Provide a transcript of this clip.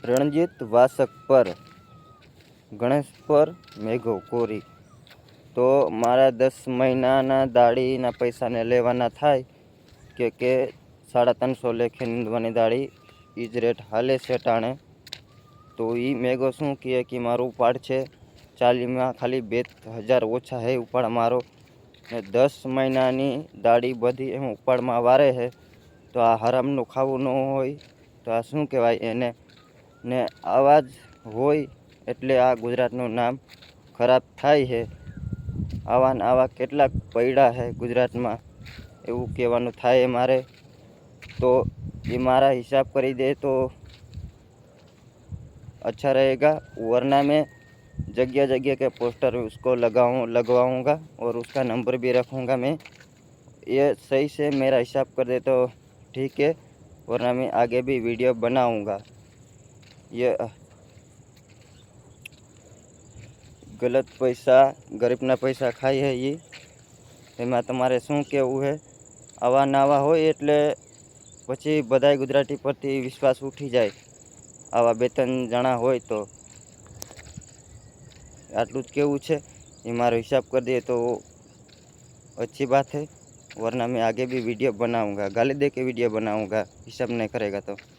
રણજીત વાસક પર ગણેશ પર મેઘો કોરી। તો મારા 10 મહિનાના દાડીના પૈસાને લેવાના થાય કે 350 લેખે નીંદવાની દાડી એ જ રેટ હાલે છે ટાણે। તો એ મેઘો શું કહે કે મારો ઉપાડ છે 40માં ખાલી 2000 ઓછા હે ઉપાડ મારો ને 10 મહિનાની દાડી બધી એમ ઉપાડમાં વારે છે। તો આ હરામનું ખાવું ન હોય તો આ શું કહેવાય એને ને આવા જ હોય એટલે આ ગુજરાતનું નામ ખરાબ થાય છે। આવા ને આવા કેટલાક પૈડા છે ગુજરાતમાં એવું કહેવાનું થાય મારે। तो ये मारा हिसाब કરી दे तो अच्छा रहेगा, वरना मैं जगह जगह के पोस्टर उसको लगवाऊंगा और उसका नंबर भी रखूंगा मैं। ये सही से मेरा हिसाब कर दे तो ठीक है, वरना मैं आगे भी वीडियो बनाऊंगा। ये गलत पैसा गरीबना पैसा खाई है ये એમાં તમારે શું કહેવું છે? આવા નાવા હોય એટલે પછી બધાય ગુજરાતી પરથી વિશ્વાસ ઉઠી જાય। આવા 2-3 જણા હોય તો આટલું જ કેવું છે। ये मारो हिसाब कर दिए तो अच्छी बात है, वरना मैं आगे भी वीडियो बनाऊंगा, गाली दे के वीडियो बनाऊंगा हिसाब नहीं करेगा तो।